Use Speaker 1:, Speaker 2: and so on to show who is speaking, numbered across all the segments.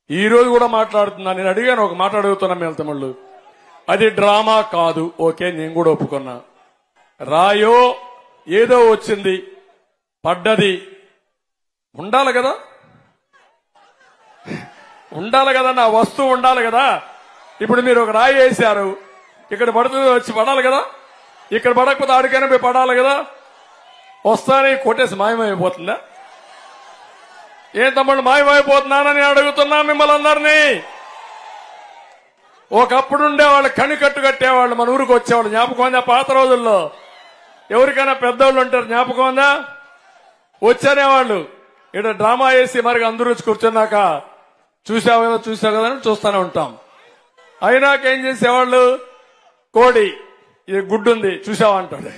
Speaker 1: ఈ రోజు కూడా మాట్లాడుతున్నా. నేను అడిగాను, ఒక మాట అడుగుతున్నా మీ తమ్ముళ్ళు, అది డ్రామా కాదు. ఓకే, నేను కూడా ఒప్పుకున్నా. రాయో ఏదో వచ్చింది, పడ్డది, ఉండాలి కదా, ఉండాలి కదా, నా వస్తువు ఉండాలి కదా. ఇప్పుడు మీరు ఒక రాయి వేశారు, ఇక్కడ పడుతుంది, వచ్చి పడాలి కదా. ఇక్కడ పడకపోతే ఆడికైనా పోయి పడాలి కదా. వస్తానే కొట్టేసి మాయమైపోతుందా? ఏం తమ్ముడు మాయమైపోతున్నానని అడుగుతున్నా మిమ్మల్ని అందరినీ. ఒకప్పుడు ఉండేవాళ్ళు, కనికట్టు కట్టేవాళ్ళు, మన ఊరికి వచ్చేవాళ్ళు. జ్ఞాపకం ఉందా? పాత రోజుల్లో ఎవరికైనా పెద్దోళ్ళు ఉంటారు, జ్ఞాపకం ఉందా? వచ్చేవాళ్ళు ఇక్కడ డ్రామా వేసి మరి అందరూ వచ్చి కూర్చున్నాక చూసావు కదా అని చూస్తూనే ఉంటాం. అయినాక ఏం చేసేవాళ్ళు, కోడి ఇది గుడ్డు ఉంది చూసావంటాడు.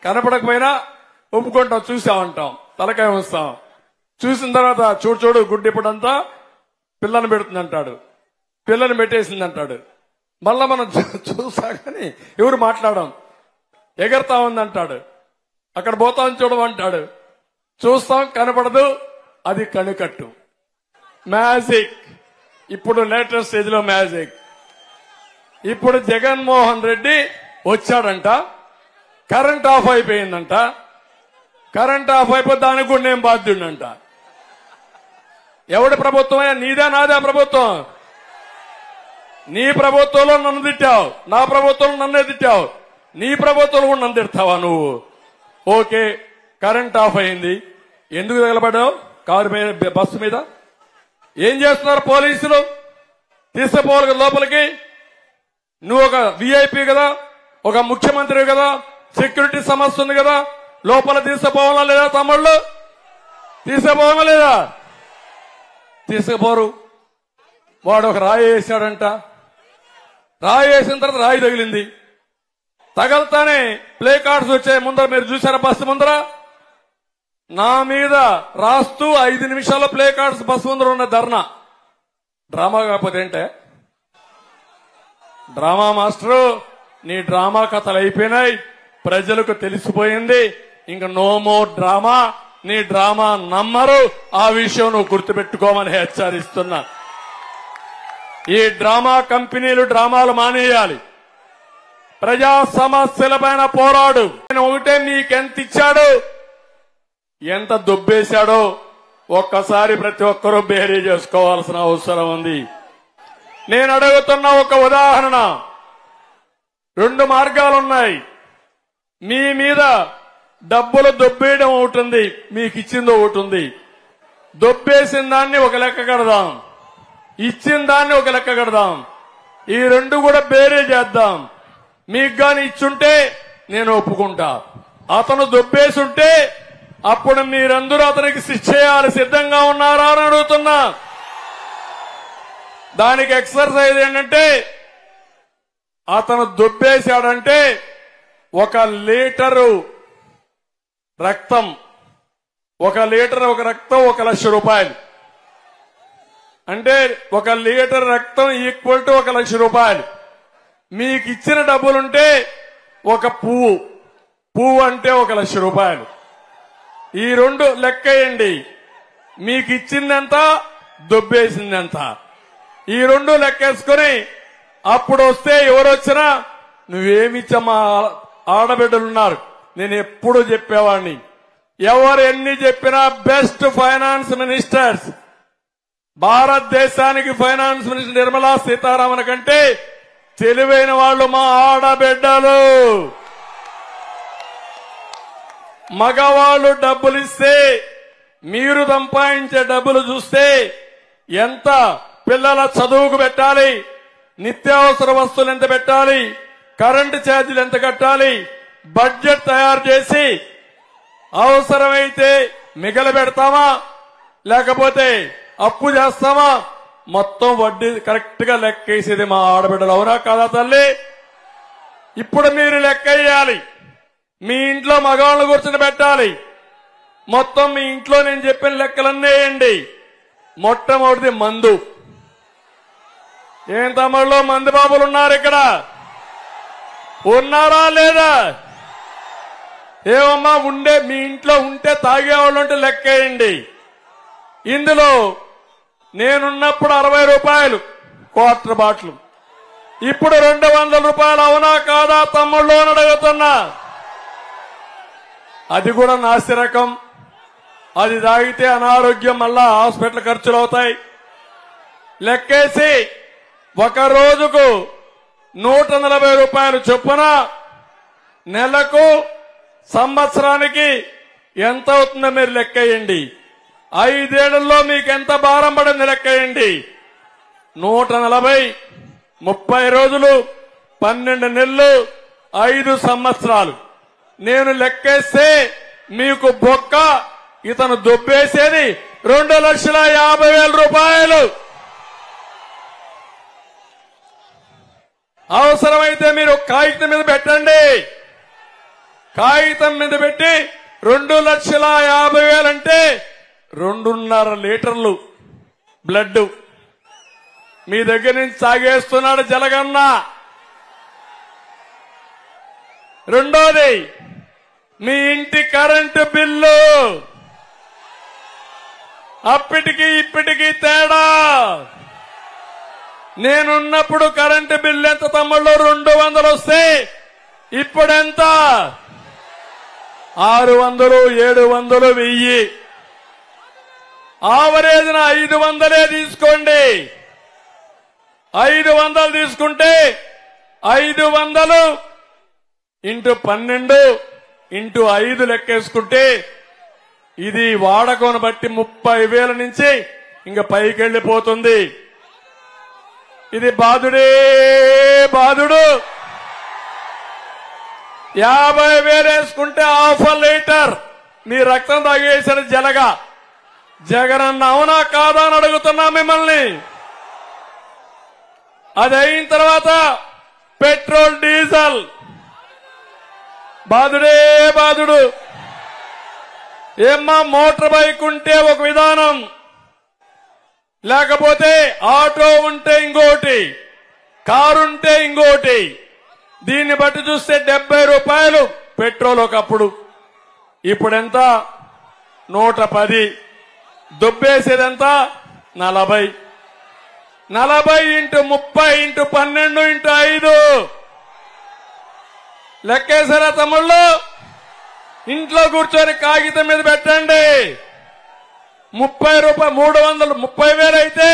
Speaker 1: కనపడకపోయినా ఒప్పుకుంటాం, చూసామంటాం, తలకాయ ఉంచుతాం. చూసిన తర్వాత చూడు గుడ్డు ఇప్పుడంతా పిల్లని పెడుతుంది అంటాడు, పిల్లని పెట్టేసింది అంటాడు. మళ్ళా మనం చూసా కానీ ఎవరు మాట్లాడాం, ఎగరతా ఉందంటాడు, అక్కడ పోతాం చూడమంటాడు, చూస్తాం కనపడదు, అది కనికట్టు. మ్యాజిక్, ఇప్పుడు లేటెస్ట్ స్టేజ్ లో మ్యాజిక్. ఇప్పుడు జగన్మోహన్ రెడ్డి వచ్చాడంట, కరెంట్ ఆఫ్ అయిపోయిందంట. కరెంట్ ఆఫ్ అయిపోతే దానికి కూడా నేను బాధ్యుడంట. ఎవడి ప్రభుత్వం? నీదే నాదే ప్రభుత్వం. నీ ప్రభుత్వంలో నన్ను తిట్టావు, నా ప్రభుత్వంలో నన్నే తిట్టావు, నీ ప్రభుత్వంలో కూడా నన్ను తిడతావా నువ్వు? ఓకే, కరెంట్ ఆఫ్ అయింది, ఎందుకు తగలబడ్డావు కారు మీద, బస్సు మీద? ఏం చేస్తున్నారు పోలీసులు? తీసుకుపోవాలి కదా లోపలికి. నువ్వు ఒక విఐపి కదా, ఒక ముఖ్యమంత్రి కదా, సెక్యూరిటీ సమస్య ఉంది కదా, లోపల తీసుకుపోవాలా లేదా తమ్ముళ్ళు? తీసుకుపోవాలా లేదా? తీసుకుపోరు. వాడు ఒక రాయి వేశాడంట, రాయి వేసిన తర్వాత రాయి తగిలింది. తగలతానే ప్లే కార్డ్స్ వచ్చాయి ముందర, మీరు చూసారా బస్సు ముందర? నా మీద రాస్తూ 5 నిమిషాల్లో ప్లే కార్డ్స్ బస్సు ముందర ఉన్న ధర్నా. డ్రామా కాకపోతే ఏంటే? డ్రామా మాస్టరు, నీ డ్రామా కథలు అయిపోయినాయి, ప్రజలకు తెలిసిపోయింది, ఇంకా నో మోర్ డ్రామా. నీ డ్రామా నమ్మరు, ఆ విషయం నువ్వు గుర్తుపెట్టుకోమని హెచ్చరిస్తున్నా. ఈ డ్రామా కంపెనీలు డ్రామాలు మానేయాలి. ప్రజా సమస్యలపైన పోరాడు. ఒకటే, నీకెంత ఇచ్చాడు, ఎంత దొబ్బేశాడో ఒక్కసారి ప్రతి ఒక్కరూ బేరీ చేసుకోవాల్సిన అవసరం ఉంది. నేను అడుగుతున్న ఒక ఉదాహరణ, 2 మార్గాలున్నాయి. మీ మీద డబ్బులు దొబ్బేయడం ఒకటి ఉంది, మీకు ఇచ్చిందో ఒకటి ఉంది. దొబ్బేసిన దాన్ని ఒక లెక్క కడదాం, ఇచ్చిన దాన్ని ఒక లెక్క కడదాం. ఈ 2 కూడా బేరీ చేద్దాం. మీకు గాని ఇచ్చుంటే నేను ఒప్పుకుంటా, అతను దొబ్బేసుంటే అప్పుడు మీరందరూ అతనికి శిక్ష చేయాలి. సిద్ధంగా ఉన్నారా అని అడుగుతున్నా. దానికి ఎక్సర్సైజ్ ఏంటంటే, అతను దొబ్బేశాడంటే 1 లీటరు రక్తం, 1 లీటర్ ఒక రక్తం 1 లక్ష రూపాయలు. అంటే 1 లీటర్ రక్తం ఈక్వల్ టు 1 లక్ష రూపాయలు. మీకు ఇచ్చిన డబ్బులుంటే ఒక పువ్వు అంటే 1 లక్ష రూపాయలు. ఈ 2 లెక్కేయండి. మీకు ఇచ్చిందెంత, దొబ్బేసిందెంత, ఈ 2 లెక్కేసుకుని అప్పుడు వస్తే ఎవరు వచ్చినా నువ్వేమిచ్చమ్మా, ఆడబిడ్డలున్నారు. నేను ఎప్పుడు చెప్పేవాడిని, ఎవరు ఎన్ని చెప్పినా బెస్ట్ ఫైనాన్స్ మినిస్టర్స్, భారతదేశానికి ఫైనాన్స్ మినిస్టర్ నిర్మలా సీతారామన్ కంటే తెలివైన వాళ్ళు మా ఆడబిడ్డలు. మగవాళ్ళు డబ్బులు ఇస్తే, మీరు సంపాదించే డబ్బులు చూస్తే ఎంత పిల్లల చదువుకు పెట్టాలి, నిత్యావసర వస్తువులు ఎంత పెట్టాలి, కరెంటు ఛార్జీలు ఎంత కట్టాలి, బడ్జెట్ తయారు చేసి అవసరమైతే మిగల పెడతామా లేకపోతే అప్పు చేస్తామా, మొత్తం వడ్డీ కరెక్ట్ గా లెక్కేసేది మా ఆడబిడ్డలు. అవునా కాదా తల్లి? ఇప్పుడు మీరు లెక్కేయాలి. మీ ఇంట్లో మగవాళ్ళను కూర్చొని పెట్టాలి. మొత్తం మీ ఇంట్లో నేను చెప్పిన లెక్కలన్నీ వేయండి. మొట్టమొదటిది మందు. ఏం తమ్ముళ్ళు మందు బాబులు ఉన్నారు ఇక్కడ? ఉన్నారా లేదా? ఏమమ్మా ఉండే మీ ఇంట్లో ఉంటే తాగేవాళ్ళు ఉంటే లెక్కేయండి. ఇందులో నేనున్నప్పుడు 60 రూపాయలు క్వార్టర్ బాటిల్, ఇప్పుడు 200 రూపాయలు. అవునా కాదా తమ్ముళ్ళు అని అడుగుతున్నా. అది కూడా నాసిరకం. అది తాగితే అనారోగ్యం, మళ్ళా హాస్పిటల్ ఖర్చులు అవుతాయి. లెక్కేసి ఒక రోజుకు 140 రూపాయలు చొప్పున నెలకు సంవత్సరానికి ఎంత అవుతుందో మీరు లెక్కేయండి. 5 ఏళ్లలో మీకు ఎంత భారం పడింది లెక్కేయండి. 140 30 రోజులు 12 నెలలు 5 సంవత్సరాలు. నేను లెక్కేస్తే మీకు బొక్క ఇతను దొబ్బేసేది 2,50,000 రూపాయలు. అవసరమైతే మీరు కాగితం మీద పెట్టండి. కాగితం మీద పెట్టి 2,50,000 అంటే 2.5 లీటర్లు బ్లడ్ మీ దగ్గర నుంచి సాగేస్తున్నాడు జలగన్న. రెండోది మీ ఇంటి కరెంటు బిల్లు. అప్పటికి ఇప్పటికి తేడా. నేనున్నప్పుడు కరెంటు బిల్లు ఎంత తమ్ముళ్ళు? 200 వస్తే ఇప్పుడెంత? 600, 700, 1000. ఆవరేజ్న 500 తీసుకోండి. 500 తీసుకుంటే 500 ఇంటూ 12 ఇంటూ 5 లెక్కేసుకుంటే ఇది వాడకం బట్టి 30,000 నుంచి ఇంకా పైకి వెళ్లిపోతుంది. ఇది బాధుడే బాధుడు. 50,000 వేసుకుంటే 1/2 లీటర్ మీ రక్తం తాగేసాడు జలగా. జగనన్న అవునా కాదా అని అడుగుతున్నా మిమ్మల్ని. అది అయిన తర్వాత పెట్రోల్ డీజిల్ బాధుడే బాధుడు. ఏమ్మా మోటార్ బైక్ ఉంటే ఒక విధానం, లేకపోతే ఆటో ఉంటే ఇంకోటి, కారు ఉంటే ఇంకోటి. దీన్ని బట్టి చూస్తే 70 రూపాయలు పెట్రోల్ ఒకప్పుడు. ఇప్పుడెంత? 110. దుబ్బేసేదెంత? 40. 40 ఇంటూ 30 ఇంటూ 12 ఇంటూ 5 లెక్కేసారా తమ్ముళ్ళు? ఇంట్లో కూర్చొని కాగితం మీద పెట్టండి. 30 రూపాయలు 30,000 అయితే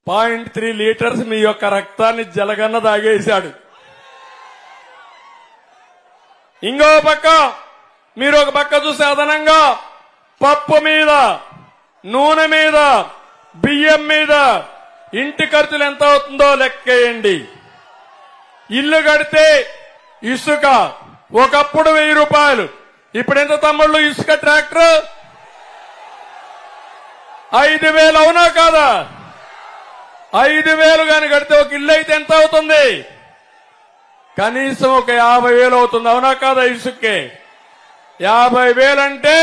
Speaker 1: 0.3 లీటర్స్ మీ యొక్క రక్తాన్ని జలగన్న తాగేశాడు. ఇంకో పక్క మీరు ఒక పక్క చూస్తే అదనంగా పప్పు మీద, నూనె మీద, బియ్యం మీద ఇంటి ఖర్చులు ఎంత అవుతుందో లెక్కేయండి. ఇల్లు కడితే ఇసుక ఒకప్పుడు 1000 రూపాయలు, ఇప్పుడు ఎంత తమ్ముళ్ళు? ఇసుక ట్రాక్టర్ 5,000. అవునా కాదా? 5,000 గాని కడితే ఒక ఇల్లు అయితే ఎంత అవుతుంది? కనీసం ఒక 50,000 అవుతుంది. అవునా కాదా? ఇసుకే 50,000 అంటే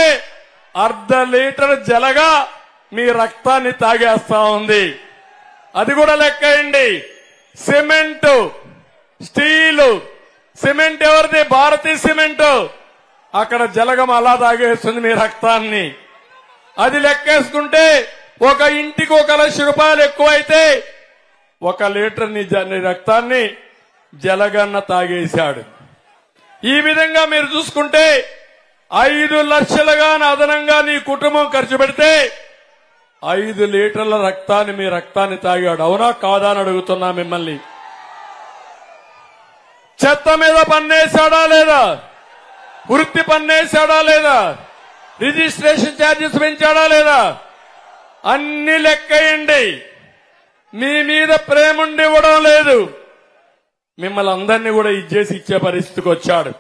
Speaker 1: 1/2 లీటర్ జలగా మీ రక్తాన్ని తాగేస్తా ఉంది. అది కూడా లెక్కేయండి. Cement, steel. సిమెంట్ ఎవరిది? భారతీయ సిమెంట్. అక్కడ జలగం అలా తాగేస్తుంది మీ రక్తాన్ని. అది లెక్కేసుకుంటే ఒక ఇంటికి 1,00,000 రూపాయలు ఎక్కువైతే 1 లీటర్ నీ రక్తాన్ని జలగన్న తాగేశాడు. ఈ విధంగా మీరు చూసుకుంటే 5 లక్షలుగా అదనంగా నీ కుటుంబం ఖర్చు పెడితే 5 లీటర్ల రక్తాన్ని మీ రక్తాన్ని తాగాడు. అవునా కాదా అని అడుగుతున్నా మిమ్మల్ని. చెత్త మీద పన్నేశాడా లేదా? వృత్తి పన్నేశాడా లేదా? రిజిస్ట్రేషన్ ఛార్జెస్ పెంచాడా లేదా? అన్ని లెక్కేయండి. మీ మీద ప్రేమ ఉండి ఇవ్వడం లేదు. మిమ్మల్ని అందరినీ కూడా ఇచ్చేసి ఇచ్చే పరిస్థితికి వచ్చాడు.